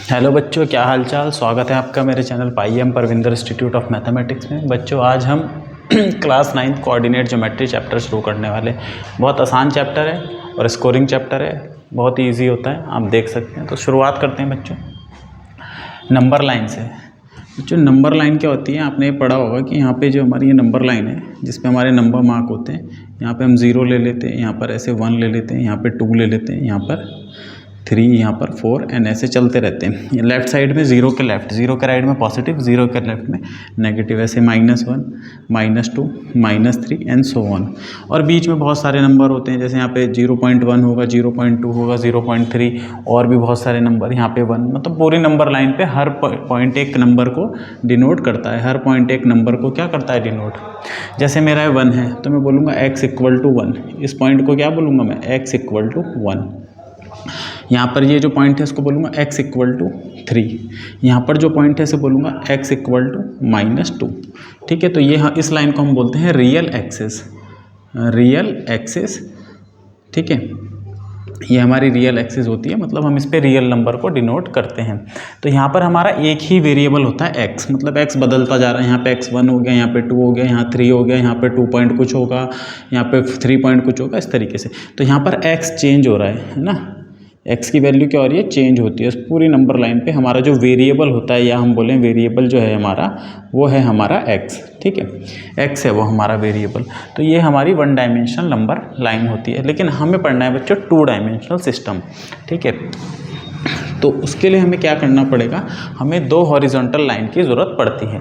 Hello बच्चों, क्या हाल चाल। स्वागत है आपका मेरे channel PIM Parvinder institute of mathematics में। बच्चों, आज हम क्लास 9 कोऑर्डिनेट ज्योमेट्री चैप्टर शुरू करने वाले। बहुत आसान चैप्टर है और स्कोरिंग चैप्टर है, बहुत ही ईजी होता है, आप देख सकते हैं। तो शुरुआत करते हैं बच्चों नंबर लाइन से। बच्चों, नंबर लाइन क्या होती है, आपने पढ़ा होगा कि यहाँ पे जो हमारी ये नंबर लाइन है जिसपे हमारे नंबर मार्क होते हैं, यहाँ पे हम 0 ले लेते हैं, यहाँ पर ऐसे 1 ले लेते हैं, यहाँ पे 2 ले लेते हैं, यहाँ पर 3, यहाँ पर 4 एंड ऐसे चलते रहते हैं। लेफ्ट साइड में 0 के लेफ्ट, 0 के राइट में पॉजिटिव, 0 के लेफ्ट में नेगेटिव, ऐसे -1, -2, -3 एंड सो ऑन। और बीच में बहुत सारे नंबर होते हैं, जैसे यहाँ पे 0.1 होगा, 0.2 होगा, 0.3 और भी बहुत सारे नंबर, यहाँ पे 1। मतलब पूरी नंबर लाइन पे हर पॉइंट एक नंबर को डिनोट करता है, हर पॉइंट एक नंबर को क्या करता है, डिनोट। जैसे मेरा 1 है तो मैं बोलूँगा x = 1। इस पॉइंट को क्या बोलूँगा मैं, x = 1। यहाँ पर ये जो पॉइंट है इसको बोलूँगा x = 3। यहाँ पर जो पॉइंट है इसे बोलूँगा x = -2। ठीक है, तो ये इस लाइन को हम बोलते हैं रियल एक्सिस। रियल एक्सिस, ठीक है, ये हमारी रियल एक्सिस होती है, मतलब हम इस पे रियल नंबर को डिनोट करते हैं। तो यहाँ पर हमारा एक ही वेरिएबल होता है x, मतलब x बदलता जा रहा है। यहाँ पे x 1 हो गया, यहाँ पे 2 हो गया, यहाँ 3 हो गया, यहाँ पे 2 पॉइंट कुछ होगा, यहाँ पे 3 पॉइंट कुछ होगा, इस तरीके से। तो यहाँ पर x चेंज हो रहा है ना, x की वैल्यू क्या हो रही है, चेंज होती है। इस पूरी नंबर लाइन पे हमारा जो वेरिएबल होता है, या हम बोलें वेरिएबल जो है हमारा, वो है हमारा x। ठीक है, x है वो हमारा वेरिएबल। तो ये हमारी 1 डायमेंशनल नंबर लाइन होती है। लेकिन हमें पढ़ना है बच्चों 2 डायमेंशनल सिस्टम। ठीक है, तो उसके लिए हमें क्या करना पड़ेगा, हमें 2 हॉरिजॉन्टल लाइन की ज़रूरत पड़ती है।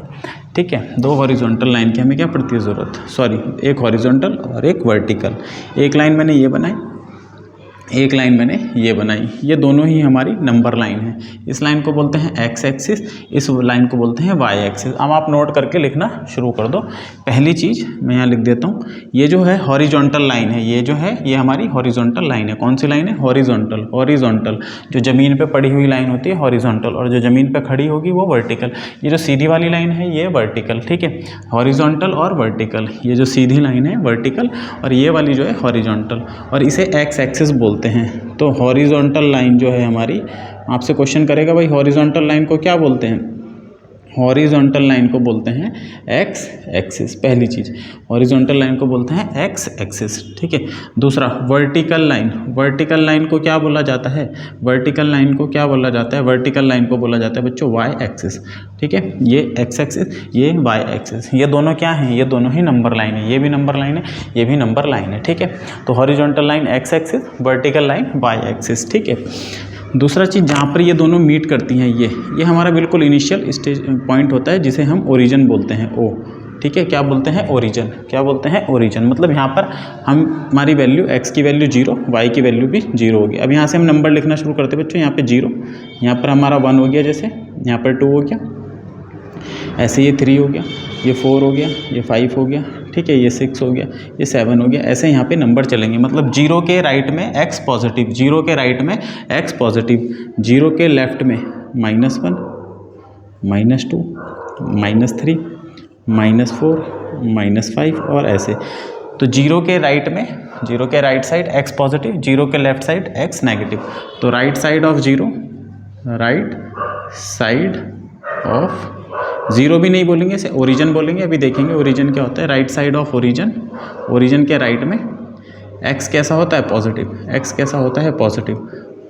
ठीक है, 2 हॉरिजॉन्टल लाइन की हमें क्या पड़ती है ज़रूरत, सॉरी, एक हॉरिजॉन्टल और एक वर्टिकल। एक लाइन मैंने ये बनाई, एक लाइन मैंने ये बनाई, ये दोनों ही हमारी नंबर लाइन है। इस लाइन को बोलते हैं x एक्सिस, इस लाइन को बोलते हैं y एक्सिस। अब आप नोट करके लिखना शुरू कर दो। पहली चीज़ मैं यहाँ लिख देता हूँ, ये जो है हॉरिजॉन्टल लाइन है, ये जो है ये हमारी हॉरिजॉन्टल लाइन है। कौन सी लाइन है, हॉरिजॉन्टल। हॉरिजॉन्टल जो ज़मीन पे पड़ी हुई लाइन होती है हॉरिजॉन्टल, और जो ज़मीन पे खड़ी होगी वो वर्टिकल। ये जो सीधी वाली लाइन है ये वर्टिकल। ठीक है, हॉरिजॉन्टल और वर्टिकल, ये जो सीधी लाइन है वर्टिकल, और ये वाली जो है हॉरिजॉन्टल, और इसे x एक्सिस बोलते हैं। तो हॉरिजॉन्टल लाइन जो है हमारी, आपसे क्वेश्चन करेगा भाई हॉरिजॉन्टल लाइन को क्या बोलते हैं, हॉरिजॉन्टल लाइन को बोलते हैं x एक्सिस। पहली चीज़, हॉरिजॉन्टल लाइन को बोलते हैं x एक्सिस। ठीक है, दूसरा वर्टिकल लाइन। वर्टिकल लाइन को क्या बोला जाता है, वर्टिकल लाइन को क्या बोला जाता है, वर्टिकल लाइन को बोला जाता है बच्चों y एक्सिस। ठीक है, ये x एक्सिस, ये y एक्सिस, ये दोनों क्या हैं, ये दोनों ही नंबर लाइन है। ये भी नंबर लाइन है, ये भी नंबर लाइन है। ठीक है, तो horizontal line x axis, vertical line y axis. ठीक है, दूसरा चीज़ जहाँ पर ये दोनों मीट करती हैं, ये हमारा बिल्कुल इनिशियल स्टेज पॉइंट होता है, जिसे हम ओरिजिन बोलते हैं, ओ। ठीक है, क्या बोलते हैं, ओरिजिन। क्या बोलते हैं, ओरिजिन। मतलब यहाँ पर हमारी वैल्यू x की वैल्यू 0, y की वैल्यू भी 0 होगी। अब यहाँ से हम नंबर लिखना शुरू करते हैं बच्चों। यहाँ पे 0, यहाँ पर हमारा 1 हो गया, जैसे यहाँ पर 2 हो गया, ऐसे ये 3 हो गया, ये 4 हो गया, ये 5 हो गया। ठीक है, ये 6 हो गया, ये 7 हो गया। ऐसे यहाँ पे नंबर चलेंगे। मतलब 0 के राइट में x पॉजिटिव, 0 के राइट में x पॉजिटिव, 0 के लेफ्ट में -1, -2, -3, -4, -5 और ऐसे। तो 0 के राइट में, 0 के राइट साइड x पॉजिटिव, 0 के लेफ्ट साइड x नेगेटिव। तो right side of 0, right side of 0 भी नहीं बोलेंगे, इसे ओरिजिन बोलेंगे। अभी देखेंगे ओरिजिन क्या होता है। Right side of origin, origin के राइट में x कैसा होता है, पॉजिटिव। x कैसा होता है, पॉजिटिव।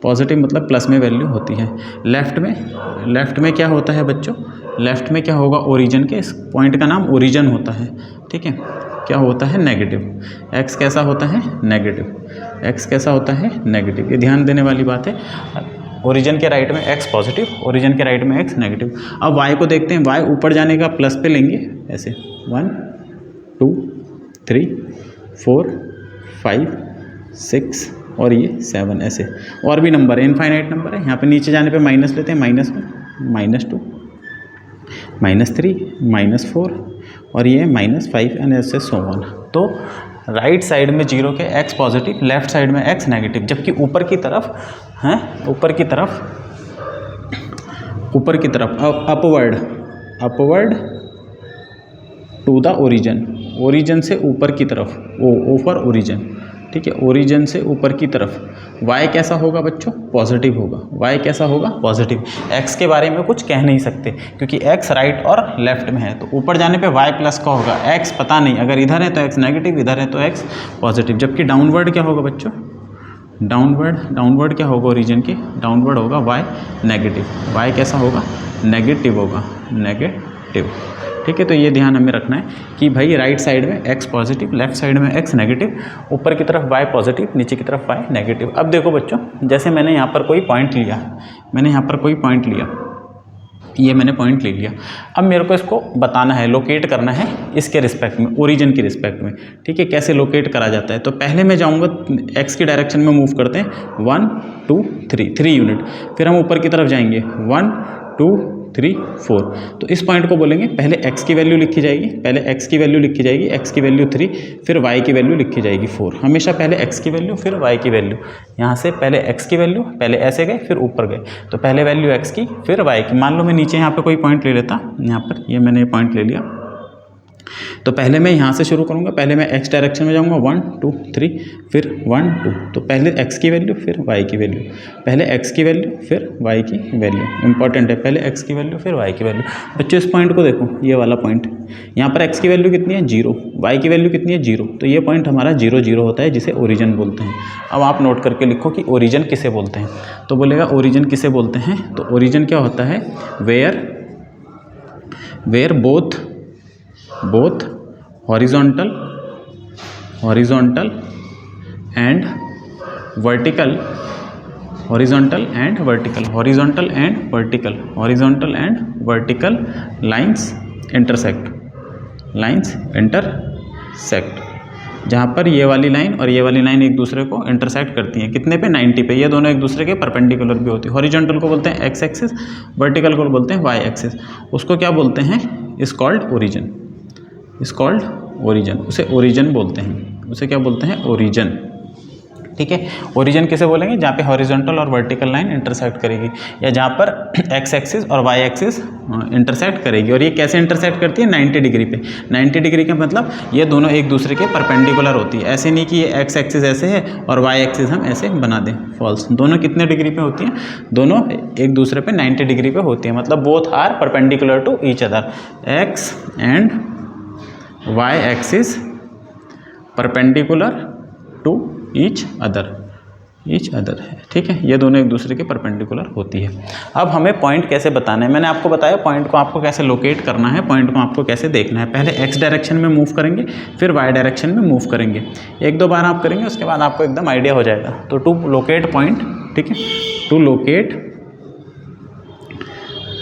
पॉजिटिव मतलब प्लस में वैल्यू होती है। लेफ्ट में क्या होता है बच्चों, लेफ्ट में क्या होगा, ओरिजिन के, इस पॉइंट का नाम ओरिजिन होता है। ठीक है, क्या होता है, नेगेटिव। x कैसा होता है, नेगेटिव। x कैसा होता है, नेगेटिव। ये ध्यान देने वाली बात है। ओरिजिन के राइट में x पॉजिटिव, ओरिजिन के राइट में x नेगेटिव। अब y को देखते हैं, y ऊपर जाने का प्लस पे लेंगे, ऐसे 1, 2, 3, 4, 5, 6 और ये 7, ऐसे और भी नंबर है, इनफाइनाइट नंबर है। यहाँ पे नीचे जाने पे माइनस लेते हैं, -1, -2, -3, -4 और ये -5 एंड ऐसे सो ऑन। तो राइट साइड में 0 के x पॉजिटिव, लेफ्ट साइड में x नेगेटिव, जबकि ऊपर की तरफ हैं, ऊपर की तरफ upward to the origin, origin से ऊपर की तरफ, ओ फॉर ओरिजिन। ठीक है, ओरिजिन से ऊपर की तरफ y कैसा होगा बच्चों, पॉजिटिव होगा। y कैसा होगा, पॉजिटिव। x के बारे में कुछ कह नहीं सकते क्योंकि x राइट और लेफ्ट में है, तो ऊपर जाने पे y प्लस का होगा, x पता नहीं, अगर इधर है तो x नेगेटिव, इधर है तो x पॉजिटिव। जबकि डाउनवर्ड क्या होगा बच्चों, डाउनवर्ड क्या होगा ओरिजिन की, डाउनवर्ड होगा y नेगेटिव। y कैसा होगा, नेगेटिव होगा, नेगेटिव। ठीक है, तो ये ध्यान हमें रखना है कि भाई राइट साइड में x पॉजिटिव, लेफ्ट साइड में x नेगेटिव, ऊपर की तरफ y पॉजिटिव, नीचे की तरफ y नेगेटिव। अब देखो बच्चों, जैसे मैंने यहाँ पर कोई पॉइंट लिया, ये मैंने पॉइंट ले लिया। अब मेरे को इसको बताना है, लोकेट करना है इसके रिस्पेक्ट में, ओरिजिन के रिस्पेक्ट में। ठीक है, कैसे लोकेट करा जाता है, तो पहले मैं जाऊँगा x की डायरेक्शन में मूव करते हैं, 1 2 3 यूनिट, फिर हम ऊपर की तरफ जाएंगे 1 2 3 4। तो इस पॉइंट को बोलेंगे, पहले x की वैल्यू लिखी जाएगी, x की वैल्यू 3, फिर y की वैल्यू लिखी जाएगी 4। हमेशा पहले x की वैल्यू फिर y की वैल्यू, यहाँ से पहले x की वैल्यू, पहले ऐसे गए फिर ऊपर गए, तो पहले वैल्यू x की फिर y की। मान लो मैं नीचे यहाँ पे कोई पॉइंट ले लेता, यहाँ पर ये मैंने पॉइंट ले लिया, तो पहले मैं यहाँ से शुरू करूँगा, पहले मैं x डायरेक्शन में जाऊँगा 1 2 3, फिर 1 2, तो पहले x की वैल्यू फिर y की वैल्यू, पहले x की वैल्यू फिर y की वैल्यू। इंपॉर्टेंट है, पहले x की वैल्यू फिर y की वैल्यू। बच्चों इस पॉइंट को देखो, ये वाला पॉइंट, यहाँ पर x की वैल्यू कितनी है 0, y की वैल्यू कितनी है 0, तो ये पॉइंट हमारा 0 0 होता है, जिसे ओरिजिन बोलते हैं। अब आप नोट करके लिखो कि ओरिजिन किसे बोलते हैं, तो बोलेगा ओरिजिन किसे बोलते हैं, तो ओरिजिन क्या होता है, where both horizontal and vertical lines intersect, जहाँ पर ये वाली लाइन और ये वाली लाइन एक दूसरे को इंटरसेक्ट करती हैं, कितने पे, 90 पे। ये दोनों एक दूसरे के परपेंडिकुलर भी होती है। हॉरिजॉन्टल को बोलते हैं x एक्सिस, वर्टिकल को बोलते हैं y एक्सिस। उसको क्या बोलते हैं, इज कॉल्ड ओरिजिन, उसे ओरिजिन बोलते हैं, उसे क्या बोलते हैं, ओरिजिन। ठीक है, ओरिजिन किसे बोलेंगे, जहाँ पे हॉरिजॉन्टल और वर्टिकल लाइन इंटरसेक्ट करेगी, या जहाँ पर x एक्सिस और y एक्सिस इंटरसेक्ट करेगी। और ये कैसे इंटरसेक्ट करती है, 90 डिग्री पे। 90 डिग्री का मतलब ये दोनों एक दूसरे के परपेंडिकुलर होती है, ऐसे नहीं कि ये x एक्सिस ऐसे है और y एक्सिस हम ऐसे बना दें, फॉल्स। दोनों कितने डिग्री पे होती हैं, दोनों एक दूसरे पे 90 डिग्री पे होती है, मतलब both are perpendicular to each other. x and y axis perpendicular to each other है। ठीक है, ये दोनों एक दूसरे के परपेंडिकुलर होती है। अब हमें पॉइंट कैसे बताना है, मैंने आपको बताया पॉइंट को आपको कैसे लोकेट करना है, पॉइंट को आपको कैसे देखना है। पहले x डायरेक्शन में मूव करेंगे, फिर y डायरेक्शन में मूव करेंगे, 1-2 बार आप करेंगे, उसके बाद आपको एकदम आइडिया हो जाएगा। तो टू लोकेट पॉइंट, ठीक है, टू लोकेट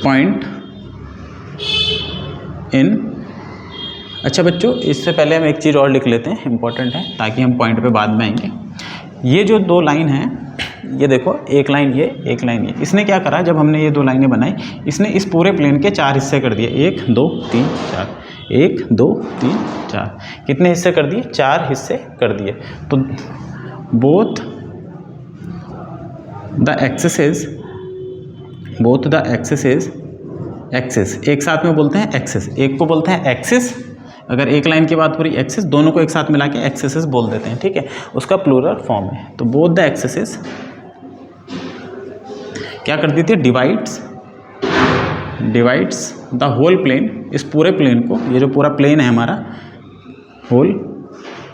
पॉइंट इन। अच्छा बच्चों, इससे पहले हम एक चीज़ और लिख लेते हैं, इंपॉर्टेंट है, ताकि हम पॉइंट पे बाद में आएंगे। ये जो 2 लाइन हैं, ये देखो, एक लाइन ये, एक लाइन ये, इसने क्या करा, जब हमने ये 2 लाइनें बनाई, इसने इस पूरे प्लेन के 4 हिस्से कर दिए, 1 2 3 4, 1 2 3 4, कितने हिस्से कर दिए, 4 हिस्से कर दिए। तो बोथ द एक्सिस, एक साथ में बोलते हैं एक्सिस, एक को बोलते हैं एक्सिस, अगर एक लाइन की बात हो रही एक्सिस, दोनों को एक साथ मिला के एक्सिस बोल देते हैं। ठीक है, उसका प्लूरल फॉर्म है। तो बोथ द एक्सिस क्या कर देती है, डिवाइड्स द होल प्लेन, इस पूरे प्लेन को, ये जो पूरा प्लेन है हमारा होल,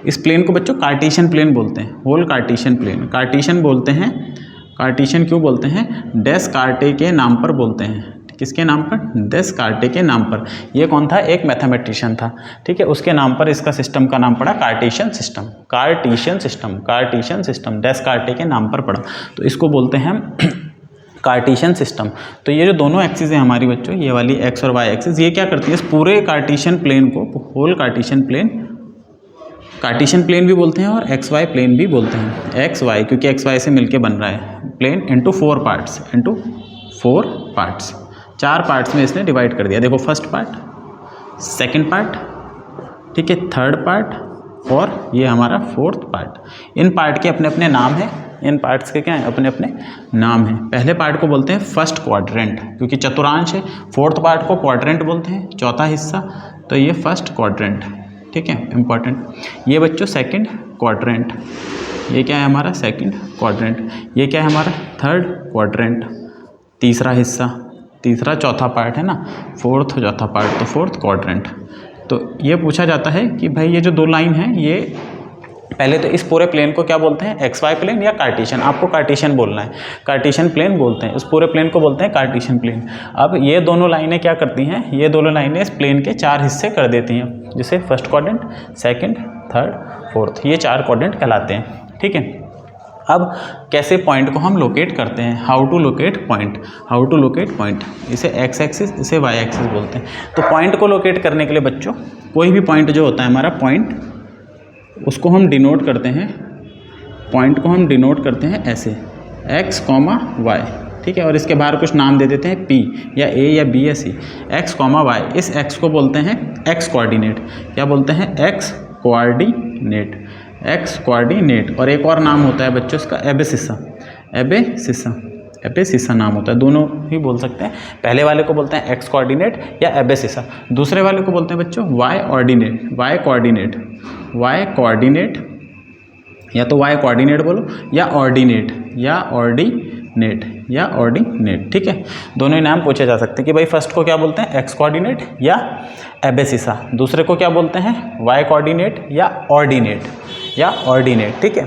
इस प्लेन को बच्चों कार्टेशियन प्लेन बोलते हैं, होल कार्टेशियन प्लेन। कार्टेशियन बोलते हैं, कार्टेशियन क्यों बोलते हैं, डेस्कार्टे के नाम पर बोलते हैं। किसके नाम पर, डेस्कार्टे के नाम पर। ये कौन था, एक मैथमेटिशियन था। ठीक है, उसके नाम पर इसका सिस्टम का नाम पड़ा कार्टेशियन सिस्टम, डेस्कार्टे के नाम पर पड़ा, तो इसको बोलते हैं हम कार्टेशियन सिस्टम। तो ये जो दोनों एक्सिस है हमारी बच्चों, ये वाली x और y एक्सिस, ये क्या करती है, इस पूरे कार्टेशियन प्लेन को, होल कार्टेशियन प्लेन भी बोलते हैं और एक्स वाई प्लेन भी बोलते हैं। एक्स वाई क्योंकि एक्स वाई से मिलके बन रहा है प्लेन, इंटू 4 पार्ट्स, 4 पार्ट्स में इसने डिवाइड कर दिया। देखो, फर्स्ट पार्ट, सेकंड पार्ट, ठीक है, थर्ड पार्ट और ये हमारा फोर्थ पार्ट। इन पार्ट के अपने अपने नाम हैं, इन पार्ट्स के क्या हैं, अपने अपने नाम हैं। पहले पार्ट को बोलते हैं फर्स्ट क्वाड्रेंट, क्योंकि चतुर्थांश है। फोर्थ पार्ट को क्वाड्रेंट बोलते हैं, चौथा हिस्सा, तो ये फर्स्ट क्वाड्रेंट। ठीक है, इंपॉर्टेंट। ये बच्चों सेकंड क्वाड्रेंट, ये क्या है हमारा सेकंड क्वाड्रेंट, ये क्या है हमारा थर्ड क्वाड्रेंट, तीसरा हिस्सा, तीसरा चौथा पार्ट है ना, फोर्थ चौथा पार्ट, तो फोर्थ क्वाड्रेंट। तो ये पूछा जाता है कि भाई ये जो दो लाइन है, ये पहले तो इस पूरे प्लेन को क्या बोलते हैं, एक्स वाई प्लेन या कार्टेशियन, आपको कार्टेशियन बोलना है, कार्टेशियन प्लेन बोलते हैं, इस पूरे प्लेन को बोलते हैं कार्टेशियन प्लेन। अब ये दोनों लाइनें क्या करती हैं, ये दोनों लाइनें इस प्लेन के 4 हिस्से कर देती हैं, जैसे first quadrant, second, third, fourth, ये 4 क्वाड्रेंट कहलाते हैं, ठीक है। अब कैसे पॉइंट को हम लोकेट करते हैं, how to locate point, how to locate point, इसे एक्स एक्सिस, इसे वाई एक्सिस बोलते हैं। तो पॉइंट को लोकेट करने के लिए बच्चों, कोई भी पॉइंट जो होता है हमारा पॉइंट, उसको हम डिनोट करते हैं, पॉइंट को हम डिनोट करते हैं ऐसे, x, y, ठीक है, और इसके बाहर कुछ नाम दे देते हैं p या a या b या c, x, y, इस x को बोलते हैं x कोऑर्डिनेट, क्या बोलते हैं, x कोऑर्डिनेट, x कोऑर्डिनेट। और एक और नाम होता है बच्चों इसका एबेसिसा, एबेसिसा, एबेसिसा नाम होता है, दोनों ही बोल सकते हैं। पहले वाले को बोलते हैं एक्स कोऑर्डिनेट या एबेसिसा, दूसरे वाले को बोलते हैं बच्चों Y ordinate, Y coordinate, Y coordinate, या तो वाई कोऑर्डिनेट बोलो या ऑर्डिनेट, या ऑर्डिनेट, या ऑर्डिनेट, ठीक है। दोनों ही नाम पूछे जा सकते हैं कि भाई फर्स्ट को क्या बोलते हैं, एक्स कोऑर्डिनेट या एबेसिसा, दूसरे को क्या बोलते हैं, वाई कोऑर्डिनेट या ऑर्डिनेट, या ऑर्डिनेट, ठीक है।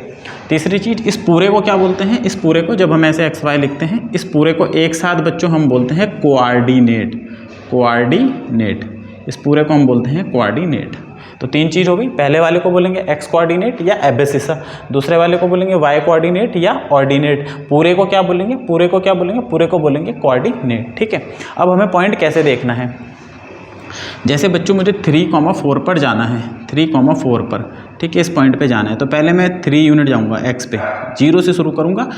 तीसरी चीज़, इस पूरे को क्या बोलते हैं, इस पूरे को जब हम ऐसे एक्स वाई लिखते हैं, इस पूरे को एक साथ बच्चों हम बोलते हैं कोऑर्डिनेट, कोऑर्डिनेट, इस पूरे को हम बोलते हैं कोऑर्डिनेट। तो 3 चीज़ हो गई, पहले वाले को बोलेंगे एक्स कोऑर्डिनेट या एबेसिसा, दूसरे वाले को बोलेंगे वाई कोऑर्डिनेट या ऑर्डिनेट, पूरे को क्या बोलेंगे, पूरे को क्या बोलेंगे, पूरे को बोलेंगे कोऑर्डिनेट, ठीक है। अब हमें पॉइंट कैसे देखना है, जैसे बच्चों मुझे 3,4 पर जाना है, 3,4 पर, ठीक है, इस पॉइंट पे जाना है, तो पहले मैं 3 यूनिट जाऊंगा एक्स पे, 0 से शुरू करूंगा,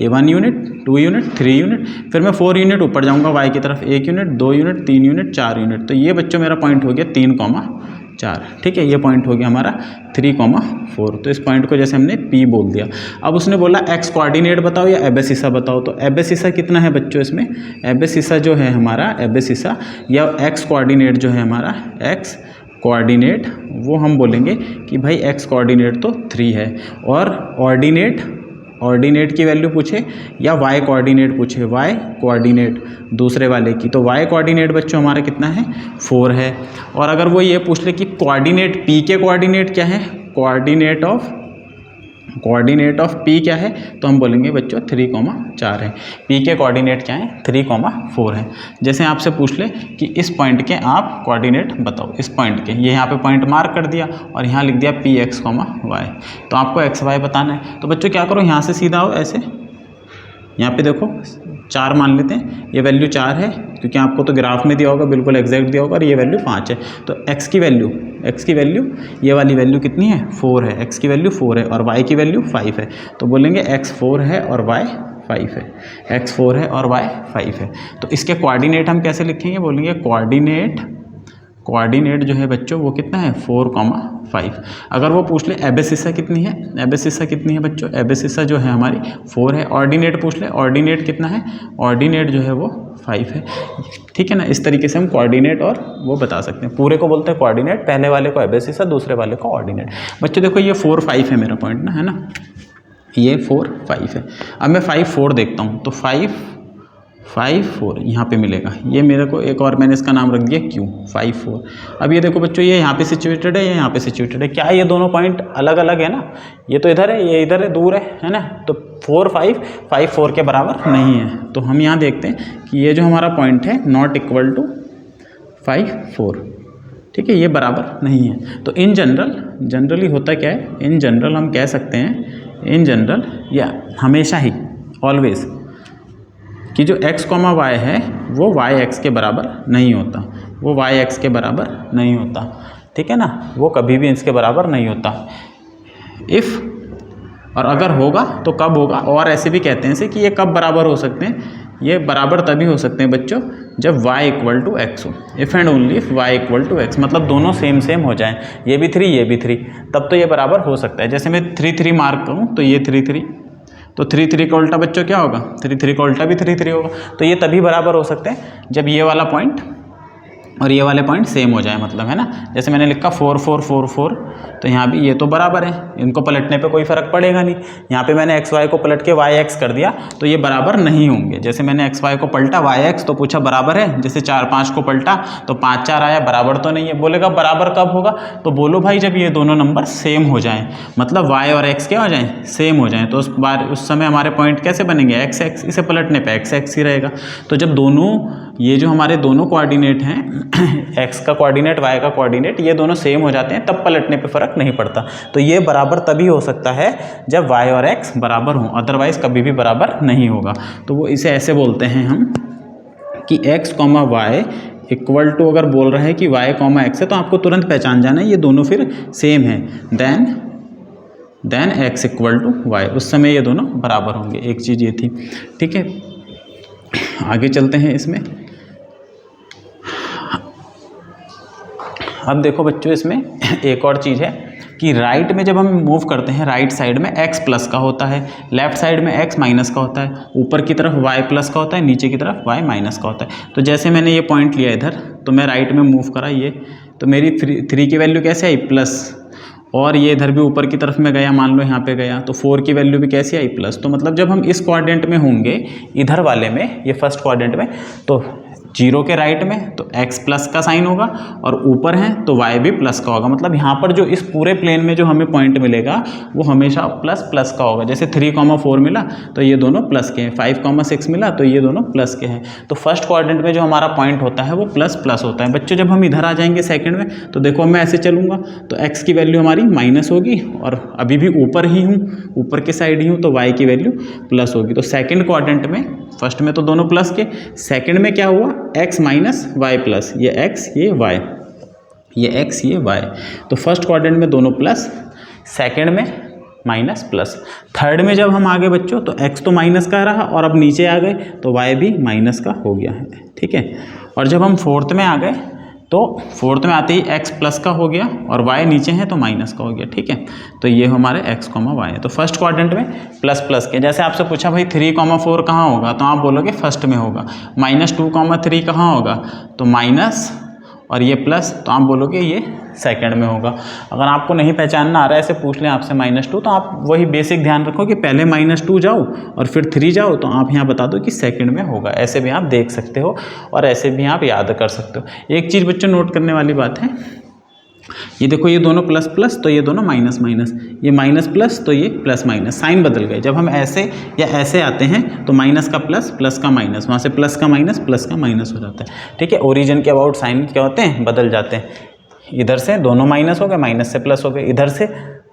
ये 1 यूनिट, 2 यूनिट, 3 यूनिट, फिर मैं 4 यूनिट ऊपर जाऊंगा वाई की तरफ, 1 यूनिट, 2 यूनिट, 3 यूनिट, 4 यूनिट। तो ये बच्चों मेरा पॉइंट हो गया 3,4, ठीक है, ये पॉइंट हो गया हमारा 3,4। तो इस पॉइंट को जैसे हमने P बोल दिया। अब उसने बोला एक्स कोऑर्डिनेट बताओ या एबेसिसा बताओ, तो एबेसिसा कितना है बच्चों इसमें, एबेसिसा जो है हमारा, एबेसिसा या एक्स कोऑर्डिनेट जो है हमारा, एक्स कोऑर्डिनेट, वो हम बोलेंगे कि भाई एक्स कोऑर्डिनेट तो 3 है, और ऑर्डिनेट, ऑर्डिनेट की वैल्यू पूछे या वाई कोऑर्डिनेट पूछे, वाई कोऑर्डिनेट दूसरे वाले की, तो वाई कोऑर्डिनेट बच्चों हमारा कितना है, 4 है। और अगर वो ये पूछ ले कि कोऑर्डिनेट पी के कोऑर्डिनेट क्या है, कोऑर्डिनेट ऑफ पी क्या है, तो हम बोलेंगे बच्चों 3,4 है। पी के कोऑर्डिनेट क्या है, 3,4 है। जैसे आपसे पूछ ले कि इस पॉइंट के आप कोऑर्डिनेट बताओ, इस पॉइंट के, ये यहाँ पे पॉइंट मार्क कर दिया और यहाँ लिख दिया पी एक्स, वाई, तो आपको एक्स वाई बताना है। तो बच्चों क्या करो, यहाँ से सीधा आओ ऐसे, यहाँ पे देखो 4 मान लेते हैं, ये वैल्यू 4 है क्योंकि आपको तो ग्राफ में दिया होगा, बिल्कुल एग्जैक्ट दिया होगा, और ये वैल्यू 5 है। तो x की वैल्यू ये वाली वैल्यू कितनी है, 4 है, x की वैल्यू 4 है और y की वैल्यू 5 है, तो बोलेंगे x 4 है और y 5 है, x 4 है और y 5 है। तो इसके कोऑर्डिनेट हम कैसे लिखेंगे, बोलेंगे कोऑर्डिनेट जो है बच्चों वो कितना है, 4,5। अगर वो पूछ ले एबेसिसा कितनी है, एबेसिसा कितनी है बच्चों, एबेसिसा जो है हमारी 4 है। ऑर्डिनेट पूछ ले, ऑर्डिनेट कितना है, ऑर्डिनेट जो है वो 5 है, ठीक है ना। इस तरीके से हम कोऑर्डिनेट और वो बता सकते हैं। पूरे को बोलते हैं कोऑर्डिनेट, पहले वाले को एबेसिसा, दूसरे वाले को ऑर्डिनेट। बच्चों देखो ये 4, 5 है मेरा पॉइंट ना, है ना, ये 4, 5 है। अब मैं 5, 4 देखता हूँ, तो 5, 4 यहाँ पे मिलेगा। ये मेरे को एक और मैंने इसका नाम रख दिया Q, 5, 4। अब ये देखो बच्चों, ये यहाँ पे सिचुएटेड है, ये यहाँ पे सिचुएटेड है। क्या ये दोनों पॉइंट अलग अलग है ना, ये तो इधर है, ये इधर है, दूर है ना। तो 4, 5, 5, 4 के बराबर नहीं है। तो हम यहाँ देखते हैं कि ये जो हमारा पॉइंट है नॉट इक्वल टू 5, 4, ठीक है, ये बराबर नहीं है। तो इन जनरली होता क्या है, इन जनरल हम कह सकते हैं, इन जनरल या हमेशा ही, ऑलवेज, कि जो x, y है वो y(x) के बराबर नहीं होता, वो y(x) के बराबर नहीं होता, ठीक है ना, वो कभी भी इसके बराबर नहीं होता। इफ़, और अगर होगा तो कब होगा, और ऐसे भी कहते हैं इसे कि ये कब बराबर हो सकते हैं, ये बराबर तभी हो सकते हैं बच्चों जब y = x हो। If and only if y = x, मतलब दोनों सेम हो जाएं, ये भी 3 ये भी 3, तब तो ये बराबर हो सकता है। जैसे मैं 3, 3 मार्क करूँ तो ये 3, 3, तो 3, 3 का उल्टा बच्चों क्या होगा, 3, 3 का उल्टा भी 3, 3 होगा। तो ये तभी बराबर हो सकते हैं जब ये वाला पॉइंट और ये वाले पॉइंट सेम हो जाए, मतलब है ना। जैसे मैंने लिखा 4 4 4 4, तो यहाँ भी ये तो बराबर है, इनको पलटने पे कोई फ़र्क पड़ेगा नहीं। यहाँ पे मैंने एक्स वाई को पलट के वाई एक्स कर दिया तो ये बराबर नहीं होंगे। जैसे मैंने एक्स वाई को पलटा वाई एक्स तो पूछा बराबर है, जैसे 4 5 को पलटा तो 5 4 आया, बराबर तो नहीं है। बोलेगा बराबर कब होगा, तो बोलो भाई जब ये दोनों नंबर सेम हो जाएँ, मतलब वाई और एक्स क्या हो जाएँ, सेम हो जाएँ। तो उस समय हमारे पॉइंट कैसे बनेंगे, एक्स एक्स, इसे पलटने पर एक्स एक्स ही रहेगा। तो जब दोनों ये जो हमारे दोनों कोऑर्डिनेट हैं एक्स का कोऑर्डिनेट वाई का कोऑर्डिनेट, ये दोनों सेम हो जाते हैं, तब पलटने पे फ़र्क नहीं पड़ता। तो ये बराबर तभी हो सकता है जब वाई और एक्स बराबर हों, अदरवाइज़ कभी भी बराबर नहीं होगा। तो वो इसे ऐसे बोलते हैं हम कि X comma Y equal to, अगर बोल रहे हैं कि वाई कॉमा एक्स है तो आपको तुरंत पहचान जाना है ये दोनों फिर सेम है। Then X equal to Y, उस समय ये दोनों बराबर होंगे। एक चीज़ ये थी, ठीक है। आगे चलते हैं इसमें। अब देखो बच्चों, इसमें एक और चीज़ है कि राइट में जब हम मूव करते हैं, राइट साइड में x प्लस का होता है, लेफ्ट साइड में x माइनस का होता है, ऊपर की तरफ y प्लस का होता है, नीचे की तरफ y माइनस का होता है। तो जैसे मैंने ये पॉइंट लिया इधर, तो मैं राइट में मूव करा ये, तो मेरी 3 की वैल्यू कैसे आई, प्लस, और ये इधर भी ऊपर की तरफ में गया, मान लो यहाँ पे गया, तो 4 की वैल्यू भी कैसी आई, प्लस। तो मतलब जब हम इस क्वाड्रेंट में होंगे, इधर वाले में, ये फर्स्ट क्वाड्रेंट में, तो 0 के राइट में तो x प्लस का साइन होगा, और ऊपर है तो y भी प्लस का होगा। मतलब यहाँ पर जो इस पूरे प्लेन में जो हमें पॉइंट मिलेगा वो हमेशा प्लस प्लस का होगा। जैसे 3,4 मिला तो ये दोनों प्लस के हैं, 5,6 मिला तो ये दोनों प्लस के हैं। तो फर्स्ट क्वाड्रेंट में जो हमारा पॉइंट होता है वो प्लस प्लस होता है। बच्चों जब हम इधर आ जाएंगे सेकंड में, तो देखो मैं ऐसे चलूँगा तो x की वैल्यू हमारी माइनस होगी, और अभी भी ऊपर ही हूँ, ऊपर के साइड ही हूँ, तो y की वैल्यू प्लस होगी। तो सेकेंड क्वाड्रेंट में, फर्स्ट में तो दोनों प्लस के, सेकंड में क्या हुआ, x माइनस वाई प्लस, ये x ये y, ये x ये y। तो फर्स्ट क्वाड्रेंट में दोनों प्लस, सेकंड में माइनस प्लस। थर्ड में जब हम आगे बच्चों तो x तो माइनस का रहा, और अब नीचे आ गए तो y भी माइनस का हो गया है, ठीक है। और जब हम फोर्थ में आ गए तो फोर्थ में आते ही x प्लस का हो गया, और y नीचे है तो माइनस का हो गया, ठीक है। तो ये हमारे x कॉमा वाई है। तो फर्स्ट क्वाड्रेंट में प्लस प्लस के, जैसे आपसे पूछा भाई 3,4 कहाँ होगा, तो आप बोलोगे फर्स्ट में होगा। -2,3 कहाँ होगा, तो माइनस, और ये प्लस, तो आप बोलोगे ये सेकंड में होगा। अगर आपको नहीं पहचानना आ रहा है, ऐसे पूछ लें आपसे -2, तो आप वही बेसिक ध्यान रखो कि पहले -2 जाओ और फिर 3 जाओ, तो आप यहाँ बता दो कि सेकंड में होगा। ऐसे भी आप देख सकते हो और ऐसे भी आप याद कर सकते हो। एक चीज़ बच्चों नोट करने वाली बात है, ये देखो ये दोनों प्लस प्लस तो ये दोनों माइनस माइनस, ये माइनस प्लस तो ये प्लस माइनस, साइन बदल गए। जब हम ऐसे या ऐसे आते हैं तो माइनस का प्लस, प्लस का माइनस, वहाँ से प्लस का माइनस, प्लस का माइनस हो जाता है, ठीक है। ओरिजिन के अबाउट साइन क्या होते हैं, बदल जाते हैं। इधर से दोनों माइनस हो गए, माइनस से प्लस हो गए, इधर से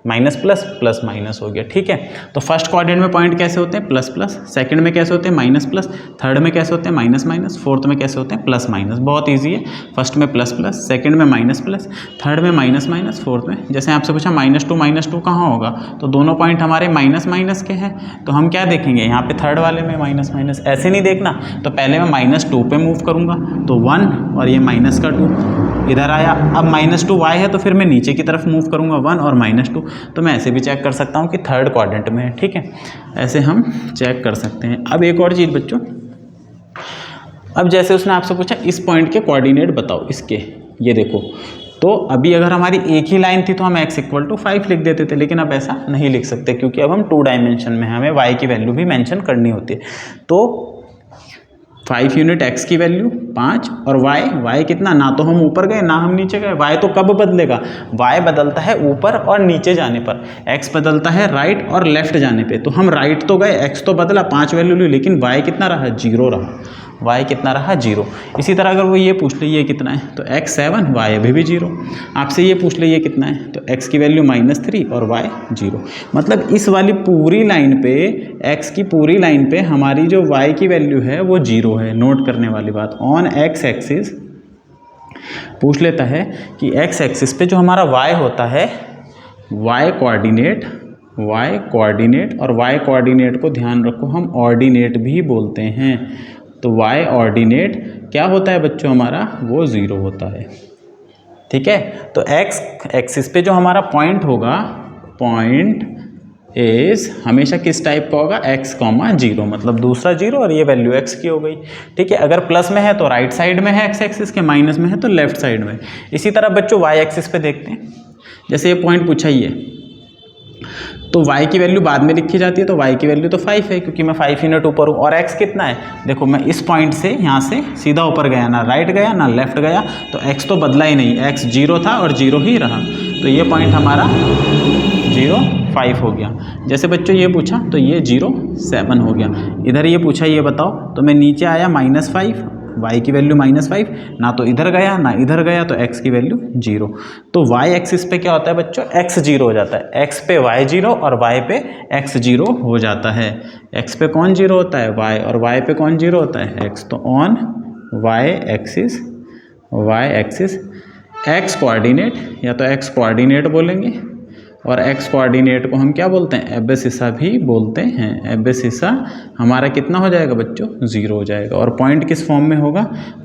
माइनस प्लस, प्लस माइनस हो गया, ठीक है। तो फर्स्ट क्वाड्रेंट में पॉइंट कैसे होते हैं, प्लस प्लस, सेकंड में कैसे होते हैं, माइनस प्लस, थर्ड में कैसे होते हैं, माइनस माइनस, फोर्थ में कैसे होते हैं, प्लस माइनस। बहुत ईजी है, फर्स्ट में प्लस प्लस, सेकंड में माइनस प्लस, थर्ड में माइनस माइनस, फोर्थ में, जैसे आपसे पूछा -2 कहाँ होगा, तो दोनों पॉइंट हमारे माइनस माइनस के हैं। तो हम क्या देखेंगे यहाँ पे, थर्ड वाले में माइनस माइनस, ऐसे नहीं देखना। तो पहले मैं -2 पे मूव करूँगा तो 1, और ये माइनस का 2 इधर आया। अब -2 y है तो फिर मैं नीचे की तरफ मूव करूँगा 1 और -2, तो मैं ऐसे भी चेक कर सकता हूँ कि थर्ड क्वाड्रेंट में है, ठीक है। ऐसे हम चेक कर सकते हैं। अब एक और चीज़ बच्चों, अब जैसे उसने आपसे पूछा इस पॉइंट के कोऑर्डिनेट बताओ इसके, ये देखो, तो अभी अगर हमारी एक ही लाइन थी तो हम x = 5 लिख देते थे, लेकिन अब ऐसा नहीं लिख सकते क्योंकि अब हम 2 डायमेंशन में, हमें y की वैल्यू भी मेंशन करनी होती है। तो 5 यूनिट x की वैल्यू 5, और y कितना, ना तो हम ऊपर गए ना हम नीचे गए। y तो कब बदलेगा, y बदलता है ऊपर और नीचे जाने पर, x बदलता है राइट और लेफ्ट जाने पे। तो हम राइट तो गए, x तो बदला, 5 वैल्यू ली, लेकिन y कितना रहा, 0 रहा, y कितना रहा, 0। इसी तरह अगर वो ये पूछ ले ये कितना है, तो x 7, y अभी भी 0। आपसे ये पूछ ले ये कितना है, तो x की वैल्यू -3 और y 0। मतलब इस वाली पूरी लाइन पे, x की पूरी लाइन पे हमारी जो y की वैल्यू है वो 0 है। नोट करने वाली बात, ऑन x एक्सिस पूछ लेता है कि x एक्सिस पे जो हमारा y होता है, y कोऑर्डिनेट, और y कोऑर्डिनेट को ध्यान रखो हम ऑर्डिनेट भी बोलते हैं। तो y ऑर्डिनेट क्या होता है बच्चों हमारा, वो 0 होता है, ठीक है। तो x एक्सिस पे जो हमारा पॉइंट होगा, पॉइंट इज हमेशा किस टाइप का होगा, x, 0, मतलब दूसरा 0 और ये वैल्यू x की हो गई। ठीक है, अगर प्लस में है तो राइट साइड में है x एक्सिस के, माइनस में है तो लेफ्ट साइड में। इसी तरह बच्चों y एक्सिस पे देखते हैं, जैसे ये पॉइंट पूछा ही है तो y की वैल्यू बाद में लिखी जाती है, तो y की वैल्यू तो 5 है क्योंकि मैं 5 यूनिट ऊपर हूँ। और x कितना है, देखो मैं इस पॉइंट से यहाँ से सीधा ऊपर गया, ना राइट गया ना लेफ्ट गया, तो x तो बदला ही नहीं, x 0 था और 0 ही रहा, तो ये पॉइंट हमारा 0, 5 हो गया। जैसे बच्चों ये पूछा तो ये 0, 7 हो गया। इधर ये पूछा ये बताओ, तो मैं नीचे आया -5, y की वैल्यू -5, ना तो इधर गया ना इधर गया, तो x की वैल्यू 0। तो y एक्सिस पे क्या होता है बच्चों, x 0 हो जाता है, x पे y 0 और y पे x 0 हो जाता है। x पे कौन 0 होता है, y, और y पे कौन 0 होता है, x। तो on y axis x coordinate, या तो x कोऑर्डिनेट बोलेंगे, और x कोऑर्डिनेट को हम क्या बोलते हैं, एब्सिसा भी बोलते हैं। एब्सिसा हमारा कितना हो जाएगा बच्चों, 0 हो जाएगा। और पॉइंट किस फॉर्म में होगा,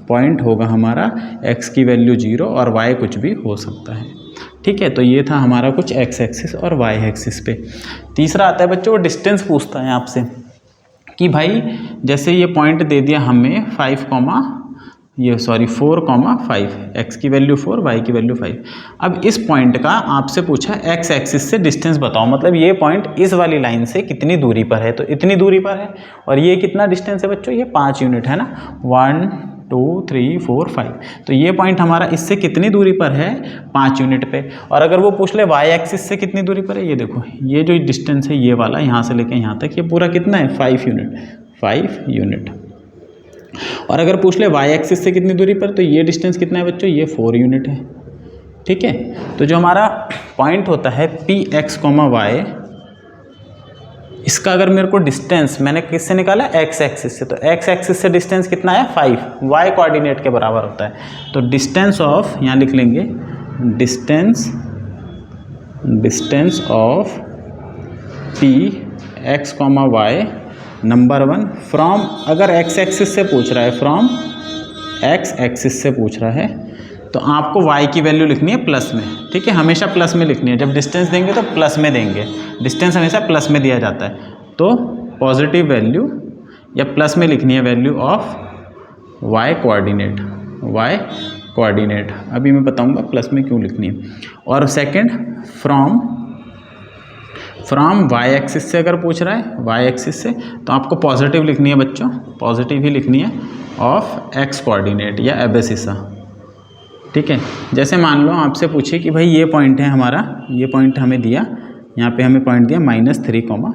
पॉइंट होगा हमारा x की वैल्यू 0 और y कुछ भी हो सकता है। ठीक है, तो ये था हमारा कुछ x एक्सिस और y एक्सिस पे। तीसरा आता है बच्चों, वो डिस्टेंस पूछता है आपसे कि भाई जैसे ये पॉइंट दे दिया हमें 4, 5, x की वैल्यू 4, y की वैल्यू 5। अब इस पॉइंट का आपसे पूछा x एक्सिस से डिस्टेंस बताओ, मतलब ये पॉइंट इस वाली लाइन से कितनी दूरी पर है, तो इतनी दूरी पर है। और ये कितना डिस्टेंस है बच्चों, ये 5 यूनिट है ना, 1, 2, 3, 4, 5। तो ये पॉइंट हमारा इससे कितनी दूरी पर है, 5 यूनिट पे। और अगर वो पूछ ले y एक्सिस से कितनी दूरी पर है, ये देखो ये जो डिस्टेंस है ये वाला, यहाँ से लेके यहाँ तक, ये पूरा कितना है, 5 यूनिट। और अगर पूछ ले y एक्सिस से कितनी दूरी पर, तो ये डिस्टेंस कितना है बच्चों, ये 4 यूनिट है। ठीक है, तो जो हमारा पॉइंट होता है px, y, इसका अगर मेरे को डिस्टेंस मैंने किससे निकाला, x एक्सिस से, तो x एक्सिस से डिस्टेंस कितना है, 5, y कोऑर्डिनेट के बराबर होता है। तो डिस्टेंस ऑफ, यहाँ लिख लेंगे distance of px, y, number 1 from, अगर x एक्सिस से पूछ रहा है, फ्रॉम x एक्सिस से पूछ रहा है, तो आपको y की वैल्यू लिखनी है प्लस में। ठीक है, हमेशा प्लस में लिखनी है, जब डिस्टेंस देंगे तो प्लस में देंगे, डिस्टेंस हमेशा प्लस में दिया जाता है। तो पॉजिटिव वैल्यू या प्लस में लिखनी है वैल्यू ऑफ y कोऑर्डिनेट। अभी मैं बताऊंगा प्लस में क्यों लिखनी है। और सेकंड फ्रॉम y एक्सिस से अगर पूछ रहा है, y एक्सिस से, तो आपको पॉजिटिव लिखनी है बच्चों, पॉजिटिव ही लिखनी है ऑफ x कोऑर्डिनेट या एब्सिसा। ठीक है, जैसे मान लो आपसे पूछे कि भाई ये पॉइंट है हमारा, ये पॉइंट हमें दिया, यहाँ पे हमें पॉइंट दिया -3,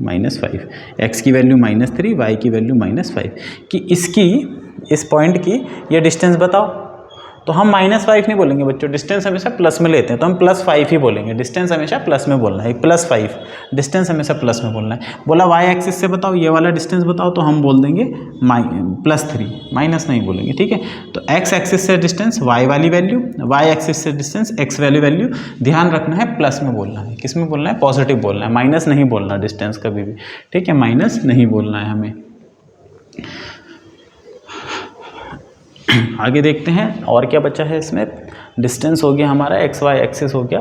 -5, x की वैल्यू -3, y की वैल्यू -5, कि इसकी, इस पॉइंट की ये डिस्टेंस बताओ। तो हम -5 नहीं बोलेंगे बच्चों, डिस्टेंस हमेशा प्लस में लेते हैं, तो हम +5 ही बोलेंगे। डिस्टेंस हमेशा प्लस में बोलना है, +5 डिस्टेंस हमेशा प्लस में बोलना है। बोला y एक्सिस से बताओ, ये वाला डिस्टेंस बताओ, तो हम बोल देंगे +3, माइनस नहीं बोलेंगे। ठीक है, तो x एक्सिस से डिस्टेंस y वाली वैल्यू, y एक्सिस से डिस्टेंस x वाली वैल्यू। ध्यान रखना है प्लस में बोलना है, किस में बोलना है, पॉजिटिव बोलना है, माइनस नहीं बोलना डिस्टेंस कभी भी। ठीक है, माइनस नहीं बोलना है हमें। आगे देखते हैं और क्या बचा है इसमें। डिस्टेंस हो गया हमारा, एक्स वाई एक्सिस हो गया।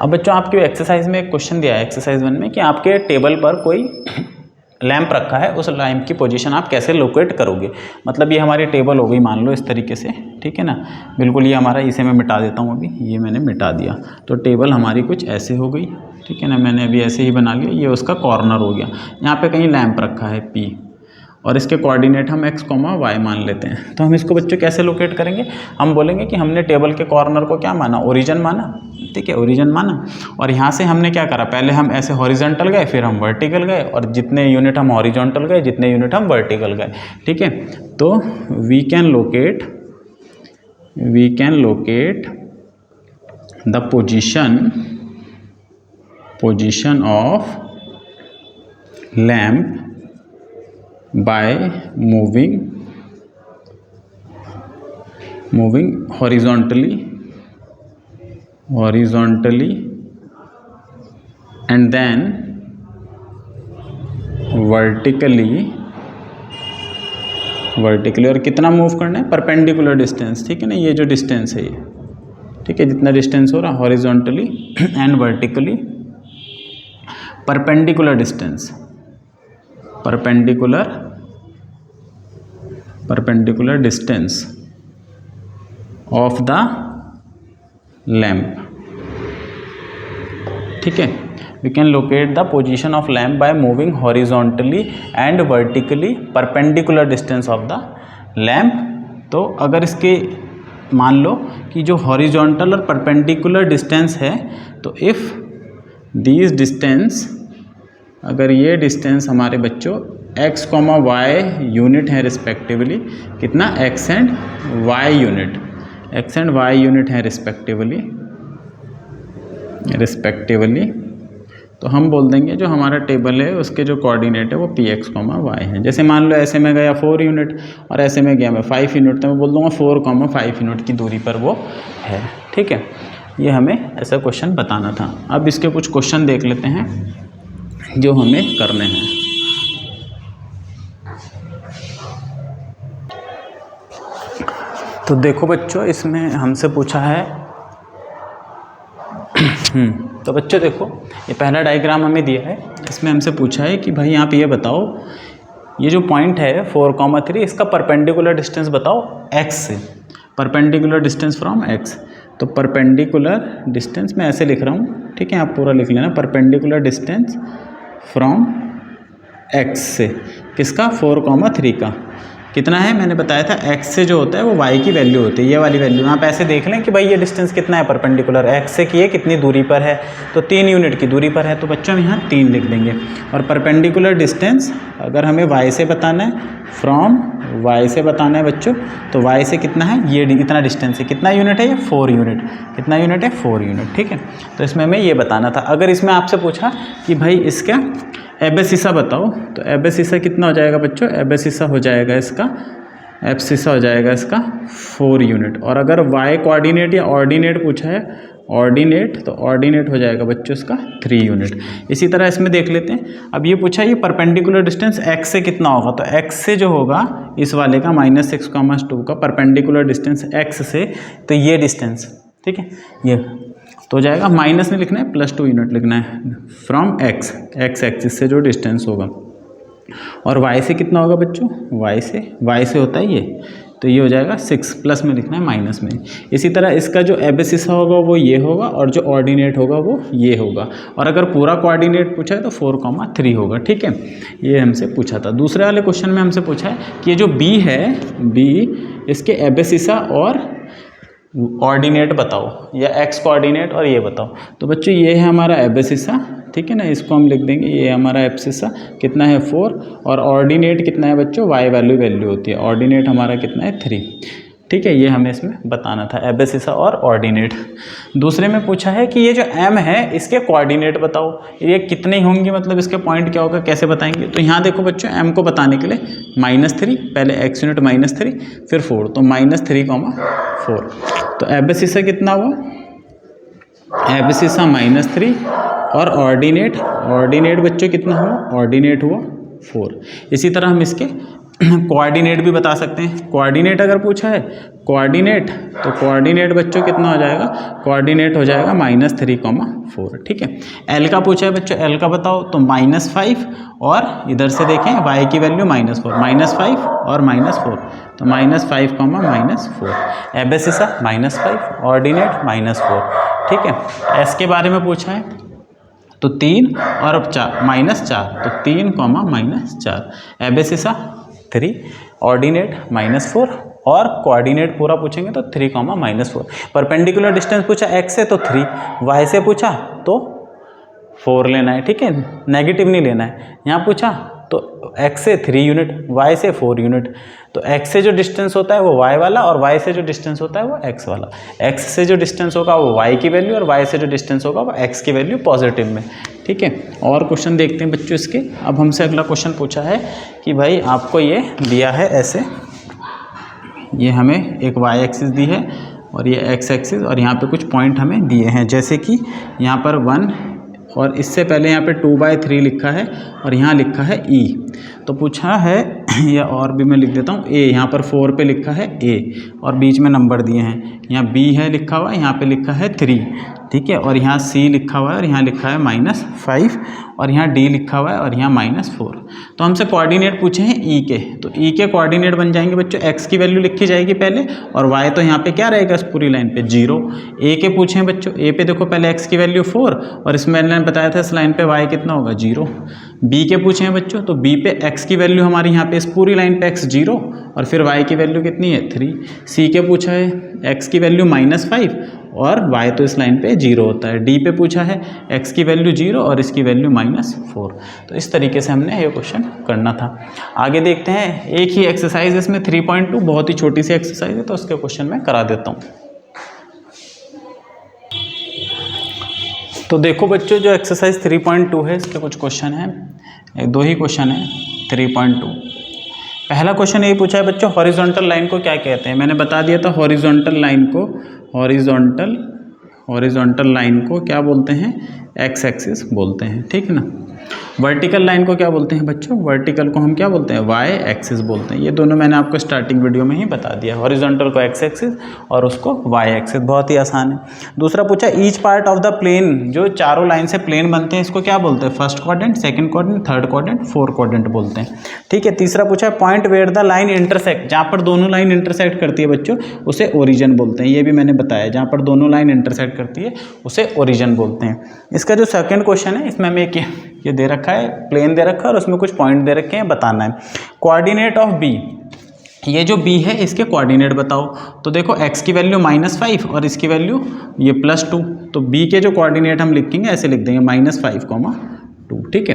अब बच्चों आपके एक्सरसाइज में एक क्वेश्चन दिया है एक्सरसाइज 1 में कि आपके टेबल पर कोई लैंप रखा है, उस लैंप की पोजीशन आप कैसे लोकेट करोगे। मतलब ये हमारी टेबल हो गई मान लो इस तरीके से, ठीक है ना, बिल्कुल ये हमारा, इसे मैं मिटा देता हूँ, अभी ये मैंने मिटा दिया। तो टेबल हमारी कुछ ऐसे हो गई, ठीक है ना, मैंने अभी ऐसे ही बना लिया, ये उसका कॉर्नर हो गया। यहाँ पे कहीं लैंप रखा है P, और इसके कोऑर्डिनेट हम x, y मान लेते हैं। तो हम इसको बच्चों कैसे लोकेट करेंगे, हम बोलेंगे कि हमने टेबल के कॉर्नर को क्या माना, ओरिजिन माना, ठीक है, ओरिजिन माना। और यहाँ से हमने क्या करा, पहले हम ऐसे हॉरिजॉन्टल गए, फिर हम वर्टिकल गए, और जितने यूनिट हम हॉरिजॉन्टल गए, जितने यूनिट हम वर्टिकल गए, ठीक है। तो we can locate the position of lamp by moving horizontally and then vertically, और कितना मूव करना है, परपेंडिकुलर डिस्टेंस, ठीक है ना, ये जो डिस्टेंस है ये, ठीक है, जितना डिस्टेंस हो रहा horizontally and vertically, perpendicular distance, perpendicular distance of the lamp, ठीक है। We can locate the position of lamp by moving horizontally and vertically perpendicular distance of the lamp. तो अगर इसके मान लो कि जो हॉरिजॉन्टल और परपेंडिकुलर डिस्टेंस है, तो इफ़ दीज डिस्टेंस, अगर ये डिस्टेंस हमारे बच्चों x, y यूनिट है रिस्पेक्टिवली, कितना x एंड y यूनिट है रिस्पेक्टिवली, तो हम बोल देंगे जो हमारा टेबल है उसके जो कोऑर्डिनेट है वो px, y है। जैसे मान लो ऐसे में गया 4 यूनिट और ऐसे में गया मैं 5 यूनिट, तो मैं बोल दूंगा 4, 5 यूनिट की दूरी पर वो है, ठीक है। ये हमें ऐसा क्वेश्चन बताना था। अब इसके कुछ क्वेश्चन देख लेते हैं जो हमें करने हैं। तो देखो बच्चों, इसमें हमसे पूछा है तो बच्चों देखो, ये पहला डायग्राम हमें दिया है, इसमें हमसे पूछा है कि भाई आप ये बताओ, ये जो पॉइंट है 4, 3, इसका परपेंडिकुलर डिस्टेंस बताओ x से, परपेंडिकुलर डिस्टेंस फ्रॉम x। तो परपेंडिकुलर डिस्टेंस मैं ऐसे लिख रहा हूँ, ठीक है, आप पूरा लिख लेना, परपेंडिकुलर डिस्टेंस फ्रॉम x से, किसका 4, 3 का कितना है, मैंने बताया था x से जो होता है वो y की वैल्यू होती है, ये वाली वैल्यू। आप ऐसे देख लें कि भाई ये डिस्टेंस कितना है परपेंडिकुलर, x से कि ये कितनी दूरी पर है, तो 3 यूनिट की दूरी पर है, तो बच्चों हम यहाँ 3 लिख देंगे। और परपेंडिकुलर डिस्टेंस अगर हमें y से बताना है, फ्रॉम y से बताना है बच्चों, तो y से कितना है, ये इतना डिस्टेंस है, कितना यूनिट है ये 4 यूनिट, कितना यूनिट है 4 यूनिट, ठीक है। तो इसमें हमें ये बताना था। अगर इसमें आपसे पूछा कि भाई इसका एबसिसा बताओ, तो एबसिसा कितना हो जाएगा बच्चों, एबसिसा हो जाएगा इसका, एबसिसा हो जाएगा इसका 4 यूनिट। और अगर y कोऑर्डिनेट या ऑर्डिनेट पूछा है, ऑर्डिनेट, तो ऑर्डिनेट हो जाएगा बच्चों इसका 3 यूनिट। इसी तरह इसमें देख लेते हैं, अब ये पूछा है ये परपेंडिकुलर डिस्टेंस x से कितना होगा, तो x से जो होगा इस वाले का -6, 2 का परपेंडिकुलर डिस्टेंस x से, तो ये डिस्टेंस, ठीक है, ये तो हो जाएगा, माइनस नहीं लिखना है, +2 यूनिट लिखना है, फ्रॉम x एक्सिस से जो डिस्टेंस होगा। और y से कितना होगा बच्चों, y से होता है ये, तो ये हो जाएगा 6, प्लस में लिखना है माइनस में। इसी तरह इसका जो एबसिसा होगा वो ये होगा, और जो ऑर्डिनेट होगा वो ये होगा। और अगर पूरा कोऑर्डिनेट पूछा है तो 4, 3 होगा, ठीक है। ये हमसे पूछा था। दूसरे वाले क्वेश्चन में हमसे पूछा है कि ये जो b है, b इसके एबसिसा और ऑर्डिनेट बताओ, या x कोऑर्डिनेट और ये बताओ। तो बच्चों ये है हमारा एबसिसा, ठीक है ना, इसको हम लिख देंगे, ये हमारा एबसिसा कितना है 4, और ऑर्डिनेट कितना है बच्चों, y वैल्यू होती है, ऑर्डिनेट हमारा कितना है 3, ठीक है। ये हमें इसमें बताना था, एबसिसा और ऑर्डिनेट। दूसरे में पूछा है कि ये जो m है इसके कोऑर्डिनेट बताओ, ये कितने होंगे, मतलब इसके पॉइंट क्या होगा, कैसे बताएंगे। तो यहाँ देखो बच्चों, m को बताने के लिए -3, पहले x यूनिट -3 फिर 4, तो -3, 4। तो एबसिसा कितना हुआ, एबसिसा -3, और ऑर्डिनेट बच्चों कितना हुआ, ऑर्डिनेट हुआ 4। इसी तरह हम इसके कोऑर्डिनेट भी बता सकते हैं। कोऑर्डिनेट अगर पूछा है, कोऑर्डिनेट, तो कोऑर्डिनेट बच्चों कितना हो जाएगा, कोऑर्डिनेट हो जाएगा -3, 4, ठीक है। एल का पूछा है बच्चों, एल का बताओ, तो -5, और इधर से देखें y की वैल्यू -4, -5 और -4, तो -5, -4। एबसिसा -5, ऑर्डिनेट -4, ठीक है। एस के बारे में पूछा है, तो 3 और अब 4, -4, तो 3, -4। एबसिसा 3, ऑर्डिनेट -4, और कोऑर्डिनेट पूरा पूछेंगे तो 3, -4। परपेंडिकुलर डिस्टेंस पूछा x से तो 3, y से पूछा तो 4 लेना है, ठीक है, नेगेटिव नहीं लेना है। यहाँ पूछा तो x से 3 यूनिट, y से 4 यूनिट, तो x से जो डिस्टेंस होता है वो y वाला, और y से जो डिस्टेंस होता है वो x वाला। x से जो डिस्टेंस होगा वो y की वैल्यू, और y से जो डिस्टेंस होगा वो x की वैल्यू पॉजिटिव में, ठीक है। और क्वेश्चन देखते हैं बच्चों इसके। अब हमसे अगला क्वेश्चन पूछा है कि भाई आपको ये दिया है ऐसे, ये हमें एक y एक्सिस दी है और ये x एक्सिस, और यहाँ पे कुछ पॉइंट हमें दिए हैं, जैसे कि यहाँ पर 1, और इससे पहले यहाँ पे 2/3 लिखा है, और यहाँ लिखा है e। तो पूछा है, या और भी मैं लिख देता हूँ ए, यहाँ पर 4 पे लिखा है ए और बीच में नंबर दिए हैं, यहाँ बी है लिखा हुआ है, यहाँ पे लिखा है 3, ठीक है, और यहाँ सी लिखा हुआ है और यहाँ लिखा है -5 और यहाँ डी लिखा हुआ है और यहाँ -4। तो हमसे कोऑर्डिनेट पूछे हैं ई के, तो ई के कोऑर्डिनेट बन जाएंगे बच्चों, एक्स की वैल्यू लिखी जाएगी पहले और वाई तो यहाँ पे क्या रहेगा इस पूरी लाइन पे 0। ए के पूछे हैं बच्चों, ए पे देखो पहले एक्स की वैल्यू 4 और इसमें मैंने बताया था इस लाइन पे वाई कितना होगा 0। बी के पूछे हैं बच्चों, तो बी पे एक्स की वैल्यू हमारी यहाँ पे इस पूरी लाइन पे एक्स 0 और फिर वाई की वैल्यू कितनी है 3। सी के पूछा है एक्स की वैल्यू -5 और y तो इस लाइन पे 0 होता है। डी पे पूछा है x की वैल्यू 0 और इसकी वैल्यू -4। तो इस तरीके से हमने ये क्वेश्चन करना था। आगे देखते हैं, एक ही एक्सरसाइज इसमें 3.2, बहुत ही छोटी सी एक्सरसाइज है तो उसके क्वेश्चन मैं करा देता हूँ। तो देखो बच्चों, जो एक्सरसाइज 3.2 है इसके कुछ क्वेश्चन हैं, 2 ही क्वेश्चन है 3.2। पहला क्वेश्चन यही पूछा है बच्चों, हॉरिजॉन्टल लाइन को क्या कहते हैं। मैंने बता दिया था हॉरिजॉन्टल लाइन को, हॉरिजॉन्टल लाइन को क्या बोलते हैं, एक्स एक्सिस बोलते हैं, ठीक है ना। वर्टिकल लाइन को क्या बोलते हैं बच्चों, वर्टिकल को हम क्या बोलते हैं, वाई एक्सिस बोलते हैं। ये दोनों मैंने आपको स्टार्टिंग वीडियो में ही बता दिया, हॉरिजॉन्टल को एक्स एक्सिस और उसको वाई एक्सिस, बहुत ही आसान है। दूसरा पूछा, each part of the plane, जो चारों लाइन से प्लेन बनते हैं इसको क्या बोलते हैं, first quadrant, second quadrant, third quadrant, fourth quadrant बोलते हैं, ठीक है। तीसरा पूछा, point where the line intersect, जहाँ पर दोनों लाइन इंटरसेक्ट करती है बच्चों उसे ओरिजिन बोलते हैं। ये भी मैंने बताया, जहाँ पर दोनों लाइन इंटरसेक्ट करती है उसे ओरिजिन बोलते हैं। इसका जो सेकंड क्वेश्चन है इसमें हमें ये दे रखा है, प्लेन दे रखा है और उसमें कुछ पॉइंट दे रखे हैं, बताना है। कोऑर्डिनेट ऑफ बी, ये जो बी है इसके कोऑर्डिनेट बताओ। तो देखो x की वैल्यू -5 और इसकी वैल्यू ये +2, तो b के जो कोऑर्डिनेट हम लिखेंगे ऐसे लिख देंगे -5, 2, ठीक है।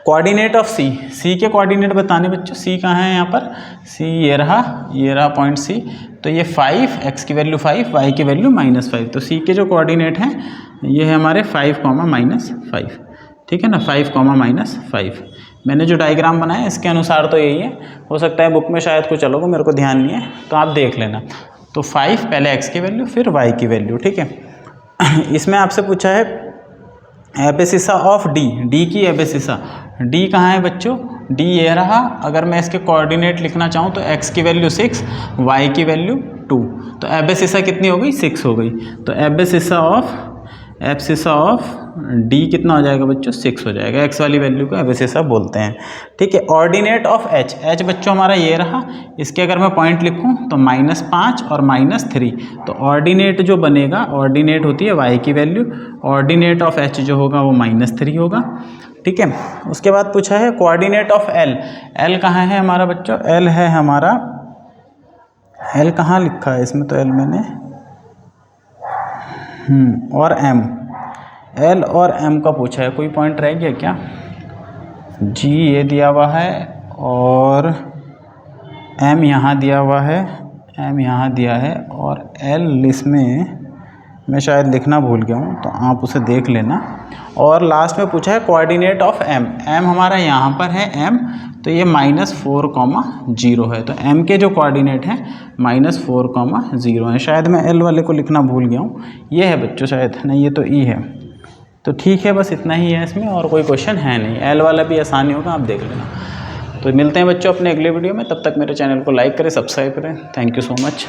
कोऑर्डिनेट ऑफ सी, सी के कोऑर्डिनेट बताने बच्चों, सी कहाँ है यहाँ पर, सी ये रहा पॉइंट सी, तो ये 5, x की वैल्यू 5, y की वैल्यू -5, तो सी के जो कोऑर्डिनेट हैं ये है हमारे 5, -5, ठीक है ना, 5, -5। मैंने जो डायग्राम बनाया इसके अनुसार तो यही है, हो सकता है बुक में शायद कुछ अलग हो, मेरे को ध्यान नहीं है, तो आप देख लेना। तो 5 पहले x की वैल्यू फिर y की वैल्यू, ठीक है। इसमें आपसे पूछा है एबेसिसा ऑफ डी, डी की एबेसिसा, डी कहाँ है बच्चों, डी ये रहा। अगर मैं इसके कोऑर्डिनेट लिखना चाहूँ तो x की वैल्यू 6, y की वैल्यू 2, तो एबेसिसा कितनी हो गई, 6 हो गई। तो एबेसिसा ऑफ डी कितना हो जाएगा बच्चों, 6 हो जाएगा। एक्स वाली वैल्यू को एबेसिसा बोलते हैं, ठीक है। ऑर्डिनेट ऑफ एच, एच बच्चों हमारा ये रहा, इसके अगर मैं पॉइंट लिखूं तो -5 और -3, तो ऑर्डिनेट जो बनेगा, ऑर्डिनेट होती है y की वैल्यू, ऑर्डिनेट ऑफ एच जो होगा वो -3 होगा, ठीक है। उसके बाद पूछा है कोऑर्डिनेट ऑफ एल, एल कहाँ है हमारा बच्चों, एल है हमारा, एल कहाँ लिखा है इसमें, तो एल मैंने और एम, एल और एम का पूछा है, कोई पॉइंट रह गया क्या, जी ये दिया हुआ है और एम यहाँ दिया हुआ है, एम यहाँ दिया है और एल इसमें मैं शायद लिखना भूल गया हूँ, तो आप उसे देख लेना। और लास्ट में पूछा है कोऑर्डिनेट ऑफ एम, एम हमारा यहाँ पर है एम, तो ये -4, 0 है, तो एम के जो कोऑर्डिनेट हैं -4, 0 है। शायद मैं एल वाले को लिखना भूल गया हूँ, ये है बच्चों शायद, नहीं ये तो ई है। तो ठीक है, बस इतना ही है इसमें और कोई क्वेश्चन है नहीं, एल वाला भी आसानी होगा, आप देख लेना। तो मिलते हैं बच्चों अपने अगले वीडियो में, तब तक मेरे चैनल को लाइक करें, सब्सक्राइब करें। Thank you so much.